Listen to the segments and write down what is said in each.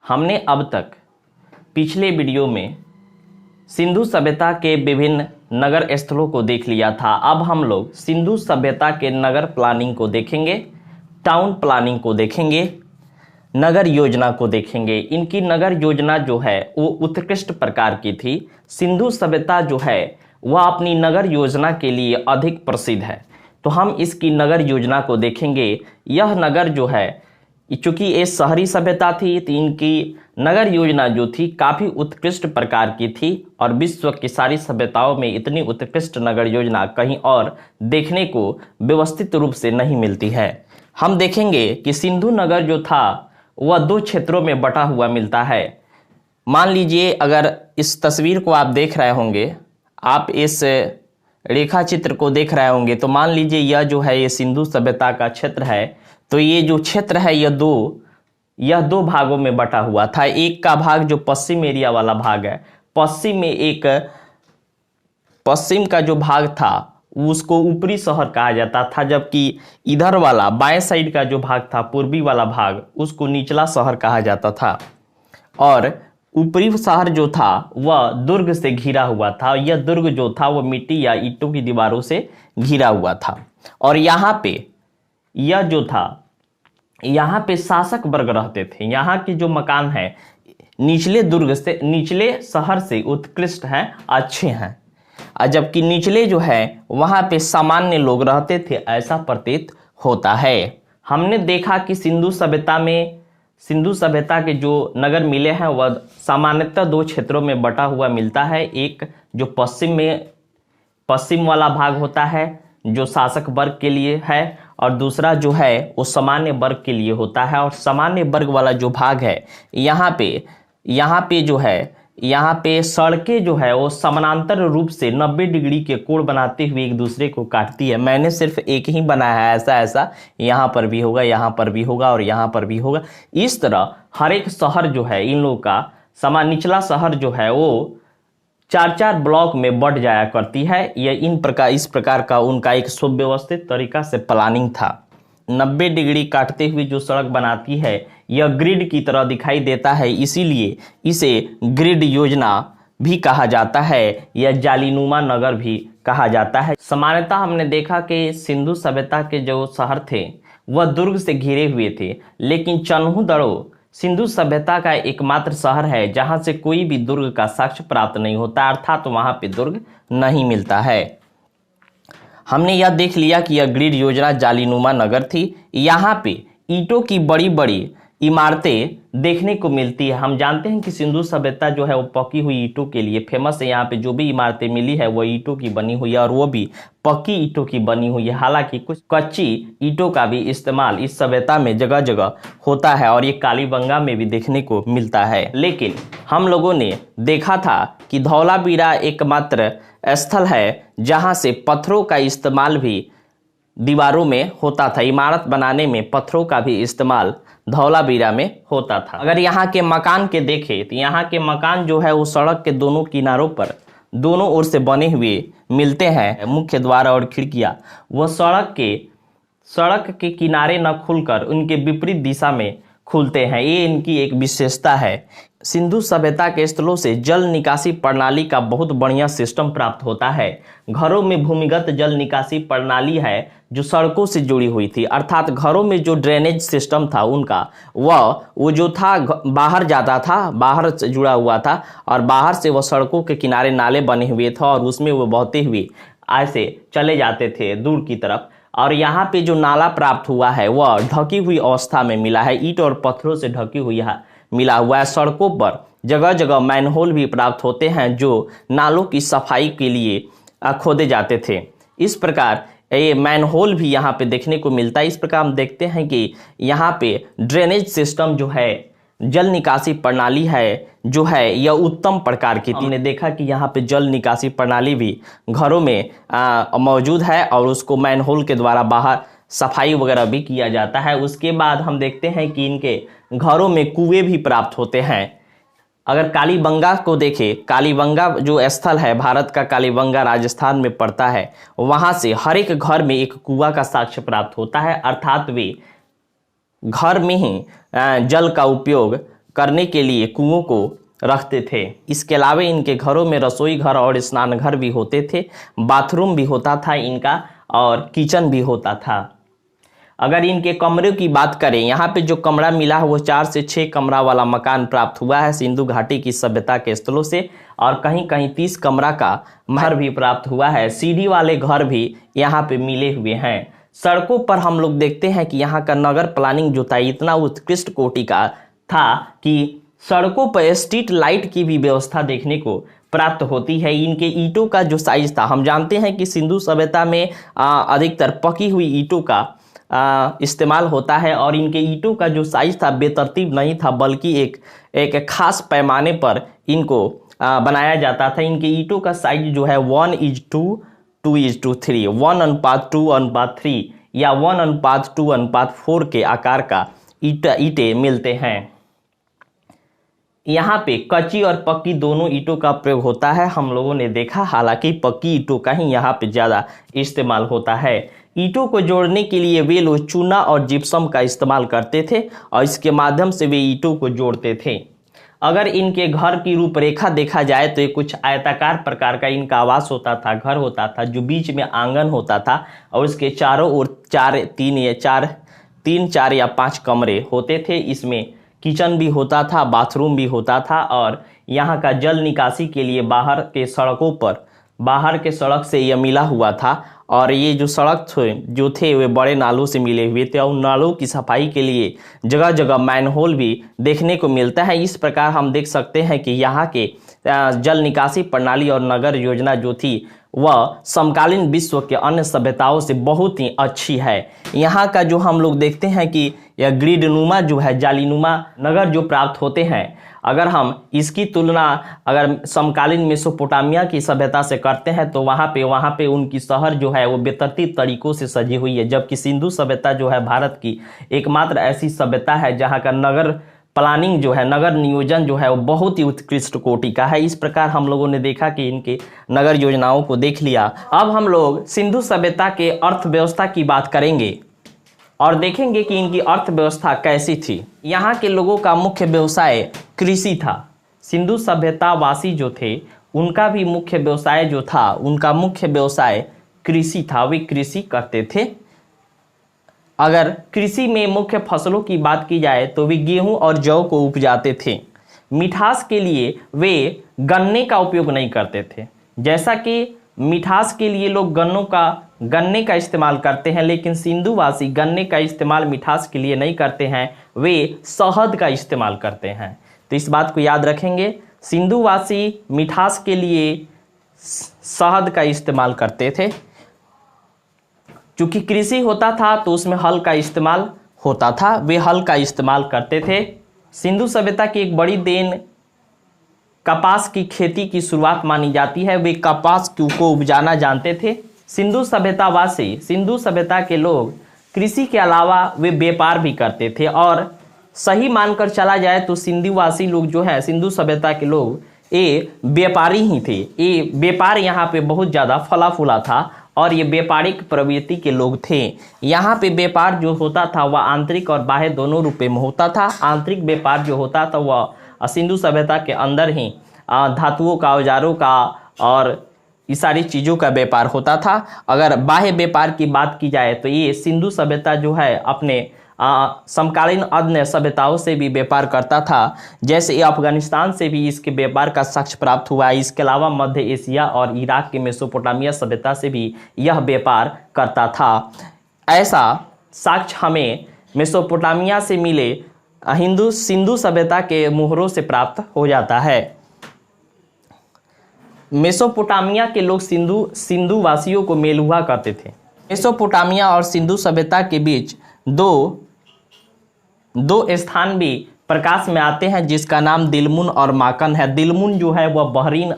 हमने अब तक पिछले वीडियो में सिंधु सभ्यता के विभिन्न नगर स्थलों को देख लिया था। अब हम लोग सिंधु सभ्यता के नगर प्लानिंग को देखेंगे, टाउन प्लानिंग को देखेंगे, नगर योजना को देखेंगे। इनकी नगर योजना जो है वो उत्कृष्ट प्रकार की थी। सिंधु सभ्यता जो है वह अपनी नगर योजना के लिए अधिक प्रसिद्ध है, तो हम इसकी नगर योजना को देखेंगे। यह नगर जो है, चूंकि ये शहरी सभ्यता थी तो इनकी नगर योजना जो थी काफ़ी उत्कृष्ट प्रकार की थी और विश्व की सारी सभ्यताओं में इतनी उत्कृष्ट नगर योजना कहीं और देखने को व्यवस्थित रूप से नहीं मिलती है। हम देखेंगे कि सिंधु नगर जो था वह 2 क्षेत्रों में बटा हुआ मिलता है। मान लीजिए अगर इस तस्वीर को आप देख रहे होंगे, आप इस रेखा चित्र को देख रहे होंगे, तो मान लीजिए यह जो है ये सिंधु सभ्यता का क्षेत्र है। तो ये जो क्षेत्र है यह दो भागों में बटा हुआ था। एक का भाग जो पश्चिम एरिया वाला भाग है, पश्चिम का जो भाग था उसको ऊपरी शहर कहा जाता था, जबकि इधर वाला बाएं साइड का जो भाग था, पूर्वी वाला भाग, उसको निचला शहर कहा जाता था। और ऊपरी शहर जो था वह दुर्ग से घिरा हुआ था। यह दुर्ग जो था वह मिट्टी या ईंटों की दीवारों से घिरा हुआ था। और यहाँ पे यह जो था, यहाँ पे शासक वर्ग रहते थे। यहाँ के जो मकान है निचले शहर से उत्कृष्ट हैं, अच्छे हैं, जबकि निचले जो है वहाँ पे सामान्य लोग रहते थे, ऐसा प्रतीत होता है। हमने देखा कि सिंधु सभ्यता के जो नगर मिले हैं वह सामान्यतः 2 क्षेत्रों में बटा हुआ मिलता है। एक जो पश्चिम वाला भाग होता है जो शासक वर्ग के लिए है, और दूसरा जो है वो सामान्य वर्ग के लिए होता है। और सामान्य वर्ग वाला जो भाग है, यहाँ पे सड़कें जो है वो समानांतर रूप से 90 डिग्री के कोण बनाते हुए एक दूसरे को काटती है। मैंने सिर्फ एक ही बनाया है, ऐसा यहाँ पर भी होगा, यहाँ पर भी होगा और यहाँ पर भी होगा। इस तरह हर एक शहर जो है, इन लोगों का निचला शहर जो है वो 4-4 ब्लॉक में बढ़ जाया करती है। यह इस प्रकार का उनका एक सुव्यवस्थित तरीका से प्लानिंग था। 90 डिग्री काटते हुए जो सड़क बनाती है यह ग्रिड की तरह दिखाई देता है, इसीलिए इसे ग्रिड योजना भी कहा जाता है या जालीनुमा नगर भी कहा जाता है। सामान्यतः हमने देखा कि सिंधु सभ्यता के जो शहर थे वह दुर्ग से घिरे हुए थे, लेकिन चन्हूदड़ो सिंधु सभ्यता का एकमात्र शहर है जहां से कोई भी दुर्ग का साक्ष्य प्राप्त नहीं होता, अर्थात तो वहां पे दुर्ग नहीं मिलता है। हमने यह देख लिया कि यह ग्रिड योजना जालीनुमा नगर थी। यहाँ पे ईंटों की बड़ी बड़ी इमारतें देखने को मिलती है। हम जानते हैं कि सिंधु सभ्यता जो है वो पकी हुई ईंटों के लिए फेमस है। यहाँ पे जो भी इमारतें मिली है वो ईंटों की बनी हुई है और वो भी पक्की ईंटों की बनी हुई है। हालांकि कुछ कच्ची ईंटों का भी इस्तेमाल इस सभ्यता में जगह जगह होता है और ये कालीबंगा में भी देखने को मिलता है। लेकिन हम लोगों ने देखा था कि धौलावीरा एकमात्र स्थल है जहाँ से पत्थरों का इस्तेमाल भी दीवारों में होता था। इमारत बनाने में पत्थरों का भी इस्तेमाल धौलावीरा में होता था। अगर यहाँ के मकान के देखें तो यहाँ के मकान जो है वो सड़क के दोनों किनारों पर दोनों ओर से बने हुए मिलते हैं। मुख्य द्वार और खिड़कियाँ वह सड़क के किनारे न खुलकर उनके विपरीत दिशा में खुलते हैं। ये इनकी एक विशेषता है। सिंधु सभ्यता के स्थलों से जल निकासी प्रणाली का बहुत बढ़िया सिस्टम प्राप्त होता है। घरों में भूमिगत जल निकासी प्रणाली है जो सड़कों से जुड़ी हुई थी, अर्थात घरों में जो ड्रेनेज सिस्टम था उनका वो जो था बाहर जाता था, बाहर से जुड़ा हुआ था और बाहर से वह सड़कों के किनारे नाले बने हुए थे और उसमें वो बहते हुए ऐसे चले जाते थे दूर की तरफ। और यहाँ पे जो नाला प्राप्त हुआ है वह ढकी हुई अवस्था में मिला है, ईंट और पत्थरों से ढकी हुई मिला हुआ है। सड़कों पर जगह जगह मैनहोल भी प्राप्त होते हैं जो नालों की सफाई के लिए खोदे जाते थे। इस प्रकार ये मैनहोल भी यहाँ पे देखने को मिलता है। इस प्रकार हम देखते हैं कि यहाँ पे ड्रेनेज सिस्टम जो है, जल निकासी प्रणाली है जो है यह उत्तम प्रकार की थी। हमने देखा कि यहाँ पे जल निकासी प्रणाली भी घरों में मौजूद है और उसको मैनहोल के द्वारा बाहर सफाई वगैरह भी किया जाता है। उसके बाद हम देखते हैं कि इनके घरों में कुएं भी प्राप्त होते हैं। अगर कालीबंगा को देखें, कालीबंगा जो स्थल है भारत का, कालीबंगा राजस्थान में पड़ता है, वहाँ से हर एक घर में एक कुआं का साक्ष्य प्राप्त होता है, अर्थात वे घर में ही जल का उपयोग करने के लिए कुओं को रखते थे। इसके अलावा इनके घरों में रसोई घर और स्नान घर भी होते थे, बाथरूम भी होता था इनका और किचन भी होता था। अगर इनके कमरे की बात करें, यहाँ पे जो कमरा मिला है वो 4 से 6 कमरा वाला मकान प्राप्त हुआ है सिंधु घाटी की सभ्यता के स्थलों से, और कहीं कहीं 30 कमरा का घर भी प्राप्त हुआ है। सीढ़ी वाले घर भी यहाँ पे मिले हुए हैं। सड़कों पर हम लोग देखते हैं कि यहाँ का नगर प्लानिंग जो था इतना उत्कृष्ट कोटि का था कि सड़कों पर स्ट्रीट लाइट की भी व्यवस्था देखने को प्राप्त होती है। इनके ईंटों का जो साइज था, हम जानते हैं कि सिंधु सभ्यता में अधिकतर पकी हुई ईंटों का इस्तेमाल होता है, और इनके ईंटों का जो साइज था बेतरतीब नहीं था, बल्कि एक खास पैमाने पर इनको बनाया जाता था। इनके ईंटों का साइज जो है 1:2, 2:3, 1:2:3 या 1:2:4 के आकार का ईंटें मिलते हैं। यहाँ पे कच्ची और पक्की दोनों ईंटों का प्रयोग होता है, हम लोगों ने देखा। हालांकि पक्की ईंटों का ही यहाँ पे ज़्यादा इस्तेमाल होता है। ईंटों को जोड़ने के लिए वे लोग चूना और जिप्सम का इस्तेमाल करते थे और इसके माध्यम से वे ईंटों को जोड़ते थे। अगर इनके घर की रूपरेखा देखा जाए तो ये कुछ आयताकार प्रकार का इनका आवास होता था, घर होता था, जो बीच में आंगन होता था और उसके चारों ओर 4 या 5 कमरे होते थे। इसमें किचन भी होता था, बाथरूम भी होता था, और यहाँ का जल निकासी के लिए बाहर के सड़क से यह मिला हुआ था। और ये जो सड़क जो थे वे बड़े नालों से मिले हुए थे, और नालों की सफाई के लिए जगह जगह मैनहोल भी देखने को मिलता है। इस प्रकार हम देख सकते हैं कि यहाँ के जल निकासी प्रणाली और नगर योजना जो थी वह समकालीन विश्व के अन्य सभ्यताओं से बहुत ही अच्छी है। यहाँ का जो हम लोग देखते हैं कि यह ग्रिडनुमा जो है, जालीनुमा नगर जो प्राप्त होते हैं, अगर हम इसकी तुलना अगर समकालीन मेसोपोटामिया की सभ्यता से करते हैं तो वहाँ पे उनकी शहर जो है वो बेतरतीब तरीकों से सजी हुई है, जबकि सिंधु सभ्यता जो है भारत की एकमात्र ऐसी सभ्यता है जहाँ का नगर प्लानिंग जो है, नगर नियोजन जो है वो बहुत ही उत्कृष्ट कोटि का है। इस प्रकार हम लोगों ने देखा कि इनके नगर योजनाओं को देख लिया। अब हम लोग सिंधु सभ्यता के अर्थव्यवस्था की बात करेंगे और देखेंगे कि इनकी अर्थव्यवस्था कैसी थी। यहाँ के लोगों का मुख्य व्यवसाय कृषि था। सिंधु सभ्यता वासी जो थे उनका भी मुख्य व्यवसाय जो था, उनका मुख्य व्यवसाय कृषि था। वे कृषि करते थे। अगर कृषि में मुख्य फसलों की बात की जाए तो वे गेहूं और जौ को उपजाते थे। मिठास के लिए वे गन्ने का उपयोग नहीं करते थे। जैसा कि मिठास के लिए लोग गन्ने का इस्तेमाल करते हैं, लेकिन सिंधुवासी गन्ने का इस्तेमाल मिठास के लिए नहीं करते हैं, वे शहद का इस्तेमाल करते हैं। तो इस बात को याद रखेंगे, सिंधुवासी मिठास के लिए शहद का इस्तेमाल करते थे। चूंकि कृषि होता था तो उसमें हल का इस्तेमाल होता था, वे हल का इस्तेमाल करते थे। सिंधु सभ्यता की एक बड़ी देन कपास की खेती की शुरुआत मानी जाती है। वे कपास को उपजाना जानते थे। सिंधु सभ्यता के लोग कृषि के अलावा वे व्यापार भी करते थे, और सही मानकर चला जाए तो सिंधुवासी लोग जो है, सिंधु सभ्यता के लोग ये व्यापारी ही थे। ये व्यापार यहाँ पे बहुत ज़्यादा फला फूला था और ये व्यापारिक प्रवृत्ति के लोग थे। यहाँ पे व्यापार जो होता था वह आंतरिक और बाह्य दोनों रूप में होता था। आंतरिक व्यापार जो होता था वह सिंधु सभ्यता के अंदर ही धातुओं का, औजारों का और इस सारी चीज़ों का व्यापार होता था। अगर बाह्य व्यापार की बात की जाए तो ये सिंधु सभ्यता जो है अपने समकालीन अन्य सभ्यताओं से भी व्यापार करता था। जैसे ये अफगानिस्तान से भी इसके व्यापार का साक्ष्य प्राप्त हुआ है। इसके अलावा मध्य एशिया और इराक के मेसोपोटामिया सभ्यता से भी यह व्यापार करता था। ऐसा साक्ष्य हमें मेसोपोटामिया से मिले सिंधु सभ्यता के मोहरों से प्राप्त हो जाता है। मेसोपोटामिया के लोग सिंधु वासियों को मेल हुआ करते थे। मेसोपोटामिया और सिंधु सभ्यता के बीच दो स्थान भी प्रकाश में आते हैं, जिसका नाम दिलमुन और माकन है। दिलमुन जो है वह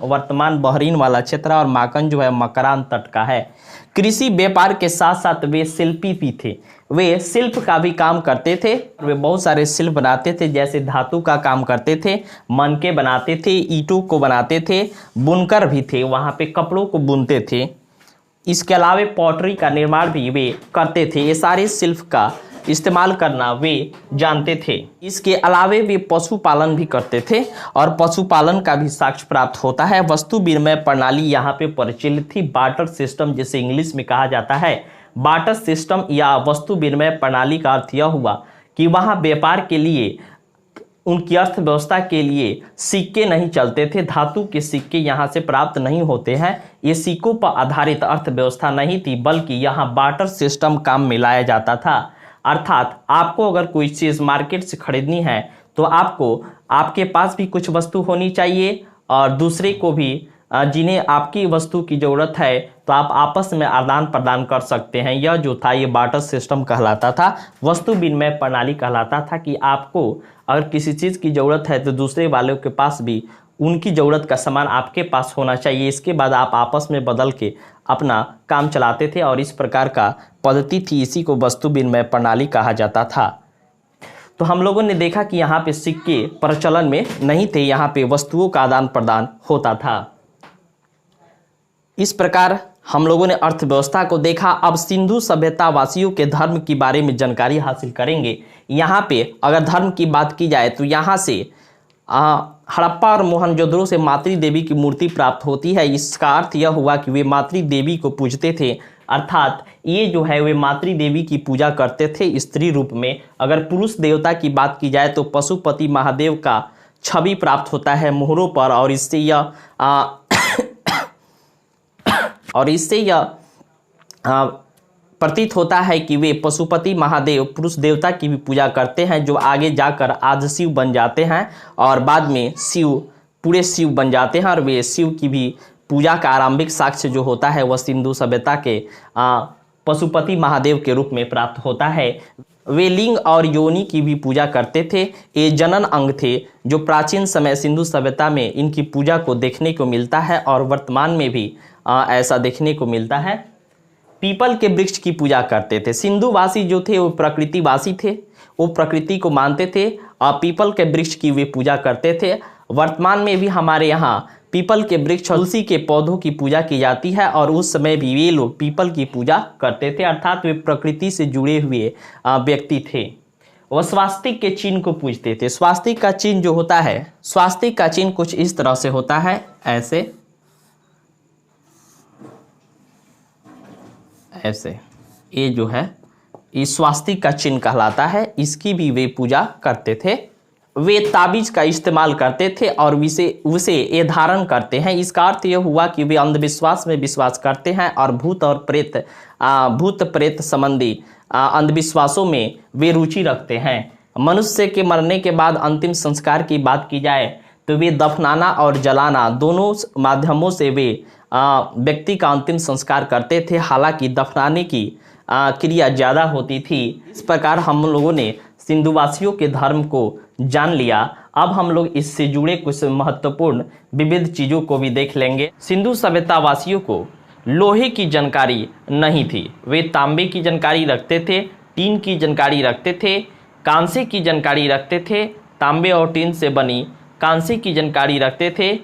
वर्तमान बहरीन वाला क्षेत्र, और माकन जो है मकरान तट का है। कृषि व्यापार के साथ साथ वे शिल्पी भी थे। वे शिल्प का भी काम करते थे। वे बहुत सारे शिल्प बनाते थे, जैसे धातु का काम करते थे, मनके बनाते थे, ईंटों को बनाते थे, बुनकर भी थे, वहाँ पे कपड़ों को बुनते थे। इसके अलावा पॉटरी का निर्माण भी वे करते थे। ये सारे शिल्प का इस्तेमाल करना वे जानते थे। इसके अलावे वे पशुपालन भी करते थे और पशुपालन का भी साक्ष्य प्राप्त होता है। वस्तु विनिमय प्रणाली यहाँ पे प्रचलित थी। बार्टर सिस्टम जिसे इंग्लिश में कहा जाता है, बार्टर सिस्टम या वस्तु विनिमय प्रणाली का अर्थ यह हुआ कि वहाँ व्यापार के लिए, उनकी अर्थव्यवस्था के लिए सिक्के नहीं चलते थे। धातु के सिक्के यहाँ से प्राप्त नहीं होते हैं। ये सिक्कों पर आधारित अर्थव्यवस्था नहीं थी, बल्कि यहाँ बार्टर सिस्टम काम में लाया जाता था। अर्थात आपको अगर कोई चीज़ मार्केट से खरीदनी है तो आपको आपके पास भी कुछ वस्तु होनी चाहिए और दूसरे को भी, जिन्हें आपकी वस्तु की ज़रूरत है, तो आप आपस में आदान प्रदान कर सकते हैं। यह जो था ये बार्टर सिस्टम कहलाता था, वस्तु विनिमय प्रणाली कहलाता था कि आपको अगर किसी चीज़ की ज़रूरत है तो दूसरे वालों के पास भी उनकी ज़रूरत का सामान आपके पास होना चाहिए। इसके बाद आप आपस में बदल के अपना काम चलाते थे और इस प्रकार का पद्धति थी। इसी को वस्तु विनिमय प्रणाली कहा जाता था। तो हम लोगों ने देखा कि यहाँ पे सिक्के प्रचलन में नहीं थे, यहाँ पे वस्तुओं का आदान प्रदान होता था। इस प्रकार हम लोगों ने अर्थव्यवस्था को देखा। अब सिंधु सभ्यता वासियों के धर्म के बारे में जानकारी हासिल करेंगे। यहाँ पे अगर धर्म की बात की जाए तो यहाँ से हड़प्पा और मोहनजोदड़ो से मातृ देवी की मूर्ति प्राप्त होती है। इसका अर्थ यह हुआ कि वे मातृ देवी को पूजते थे, अर्थात ये जो है वे मातृ देवी की पूजा करते थे स्त्री रूप में। अगर पुरुष देवता की बात की जाए तो पशुपति महादेव का छवि प्राप्त होता है मोहरों पर और इससे यह प्रतीत होता है कि वे पशुपति महादेव पुरुष देवता की भी पूजा करते हैं, जो आगे जाकर आदि शिव बन जाते हैं और बाद में पूरे शिव बन जाते हैं। और वे शिव की भी पूजा का आरंभिक साक्ष्य जो होता है वह सिंधु सभ्यता के पशुपति महादेव के रूप में प्राप्त होता है। वे लिंग और योनि की भी पूजा करते थे। ये जनन अंग थे जो प्राचीन समय सिंधु सभ्यता में इनकी पूजा को देखने को मिलता है और वर्तमान में भी ऐसा देखने को मिलता है। पीपल के वृक्ष की पूजा करते थे। सिंधुवासी जो थे वो प्रकृतिवासी थे, वो प्रकृति को मानते थे और पीपल के वृक्ष की वे पूजा करते थे। वर्तमान में भी हमारे यहाँ पीपल के वृक्ष, तुलसी के पौधों की पूजा की जाती है और उस समय भी वे लोग पीपल की पूजा करते थे, अर्थात वे प्रकृति से जुड़े हुए व्यक्ति थे। वह स्वास्तिक के चिन्ह को पूजते थे। स्वास्तिक का चिन्ह जो होता है, स्वास्तिक का चिन्ह कुछ इस तरह से होता है, ऐसे ये जो है ये स्वास्तिक का चिन्ह कहलाता है। इसकी भी वे पूजा करते थे। वे ताबीज का इस्तेमाल करते थे और उसे ये धारण करते हैं। इसका अर्थ यह हुआ कि वे अंधविश्वास में विश्वास करते हैं और भूत प्रेत संबंधी अंधविश्वासों में वे रुचि रखते हैं। मनुष्य के मरने के बाद अंतिम संस्कार की बात की जाए तो वे दफनाना और जलाना दोनों माध्यमों से वे व्यक्ति का अंतिम संस्कार करते थे। हालांकि दफनाने की क्रिया ज़्यादा होती थी। इस प्रकार हम लोगों ने सिंधुवासियों के धर्म को जान लिया। अब हम लोग इससे जुड़े कुछ महत्वपूर्ण विविध चीज़ों को भी देख लेंगे। सिंधु सभ्यता वासियों को लोहे की जानकारी नहीं थी। वे तांबे की जानकारी रखते थे, टीन की जानकारी रखते थे, कांसे की जानकारी रखते थे, तांबे और टीन से बनी कांसे की जानकारी रखते थे,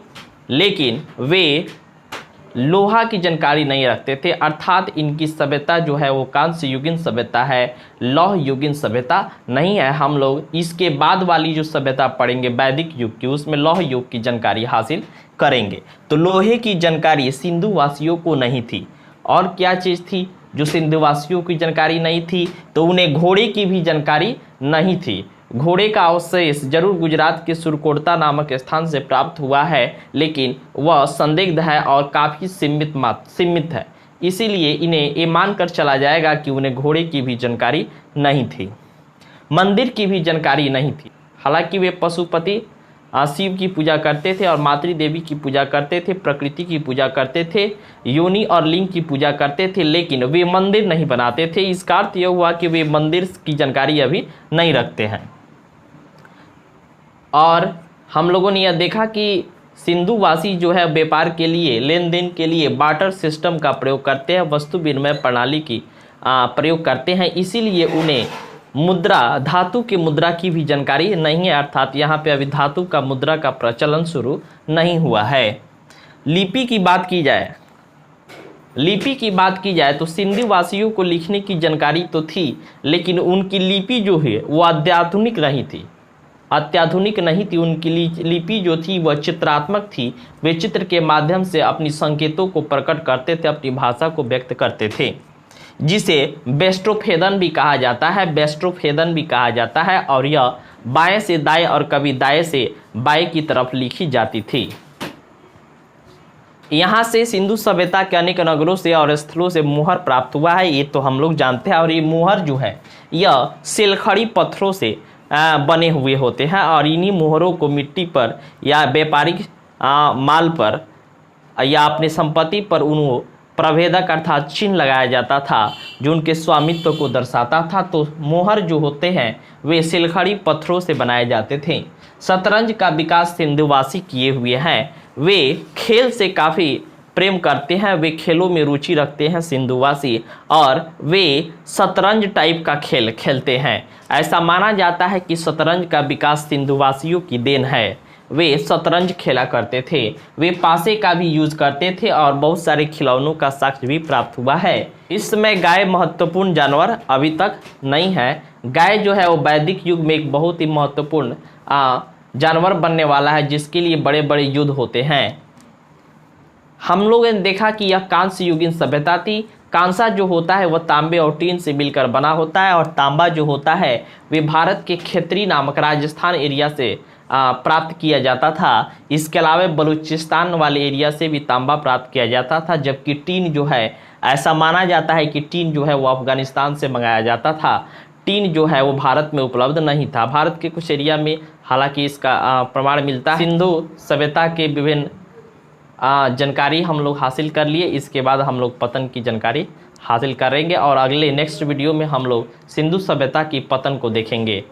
लेकिन वे लोहा की जानकारी नहीं रखते थे। अर्थात इनकी सभ्यता जो है वो कांस्य युगीन सभ्यता है, लौह युगीन सभ्यता नहीं है। हम लोग इसके बाद वाली जो सभ्यता पढ़ेंगे वैदिक युग की, उसमें लौह युग की जानकारी हासिल करेंगे। तो लोहे की जानकारी सिंधुवासियों को नहीं थी। और क्या चीज़ थी जो सिंधुवासियों की जानकारी नहीं थी? तो उन्हें घोड़े की भी जानकारी नहीं थी। घोड़े का अवशेष जरूर गुजरात के सुरकोटता नामक स्थान से प्राप्त हुआ है, लेकिन वह संदिग्ध है और काफ़ी सीमित है। इसीलिए इन्हें ये मानकर चला जाएगा कि उन्हें घोड़े की भी जानकारी नहीं थी। मंदिर की भी जानकारी नहीं थी। हालांकि वे पशुपति शिव की पूजा करते थे और मातृ देवी की पूजा करते थे, प्रकृति की पूजा करते थे, योनि और लिंग की पूजा करते थे, लेकिन वे मंदिर नहीं बनाते थे। इसका अर्थ यह हुआ कि वे मंदिर की जानकारी अभी नहीं रखते हैं। और हम लोगों ने यह देखा कि सिंधुवासी जो है व्यापार के लिए, लेन देन के लिए बार्टर सिस्टम का प्रयोग करते हैं, वस्तु विनिमय प्रणाली की प्रयोग करते हैं। इसीलिए उन्हें मुद्रा, धातु की मुद्रा की भी जानकारी नहीं है, अर्थात यहाँ पे अभी धातु का मुद्रा का प्रचलन शुरू नहीं हुआ है। लिपि की बात की जाए लिपि की बात की जाए तो सिंधु वासियों को लिखने की जानकारी तो थी, लेकिन उनकी लिपि जो है वो अत्याधुनिक नहीं थी। उनकी लिपि जो थी वह चित्रात्मक थी। वे चित्र के माध्यम से अपनी संकेतों को प्रकट करते थे, अपनी भाषा को व्यक्त करते थे, जिसे बेस्टोफेदन भी कहा जाता है। और यह बाएं से दाएं और कभी दाएं से बाएं की तरफ लिखी जाती थी। यहाँ से सिंधु सभ्यता के अनेक नगरों से और स्थलों से मुहर प्राप्त हुआ है, ये तो हम लोग जानते हैं। और ये मुहर जो है यह सिलखड़ी पत्थरों से बने हुए होते हैं, और इन्हीं मुहरों को मिट्टी पर या व्यापारिक माल पर या अपने संपत्ति पर उनको प्रभेदक अर्थात चिन्ह लगाया जाता था, जो उनके स्वामित्व को दर्शाता था। तो मोहर जो होते हैं वे सिलखड़ी पत्थरों से बनाए जाते थे। शतरंज का विकास सिंधुवासी किए हुए हैं। वे खेल से काफ़ी प्रेम करते हैं, वे खेलों में रुचि रखते हैं सिंधुवासी, और वे शतरंज टाइप का खेल खेलते हैं। ऐसा माना जाता है कि शतरंज का विकास सिंधुवासियों की देन है। वे शतरंज खेला करते थे, वे पासे का भी यूज करते थे, और बहुत सारे खिलौनों का साक्ष्य भी प्राप्त हुआ है। इस समय गाय महत्वपूर्ण जानवर अभी तक नहीं है। गाय जो है वो वैदिक युग में एक बहुत ही महत्वपूर्ण जानवर बनने वाला है, जिसके लिए बड़े बड़े युद्ध होते हैं। हम लोगों ने देखा कि यह कांस्य युगीन सभ्यता थी। कांसा जो होता है वह तांबे और टीन से मिलकर बना होता है, और तांबा जो होता है वे भारत के खेतरी नामक राजस्थान एरिया से प्राप्त किया जाता था। इसके अलावा बलूचिस्तान वाले एरिया से भी तांबा प्राप्त किया जाता था। जबकि टीन जो है, ऐसा माना जाता है कि टीन जो है वो अफगानिस्तान से मंगाया जाता था। टीन जो है वो भारत में उपलब्ध नहीं था। भारत के कुछ एरिया में हालांकि इसका प्रमाण मिलता है। सिंधु सभ्यता के विभिन्न जानकारी हम लोग हासिल कर लिए। इसके बाद हम लोग पतन की जानकारी हासिल करेंगे, और अगले नेक्स्ट वीडियो में हम लोग सिंधु सभ्यता की पतन को देखेंगे।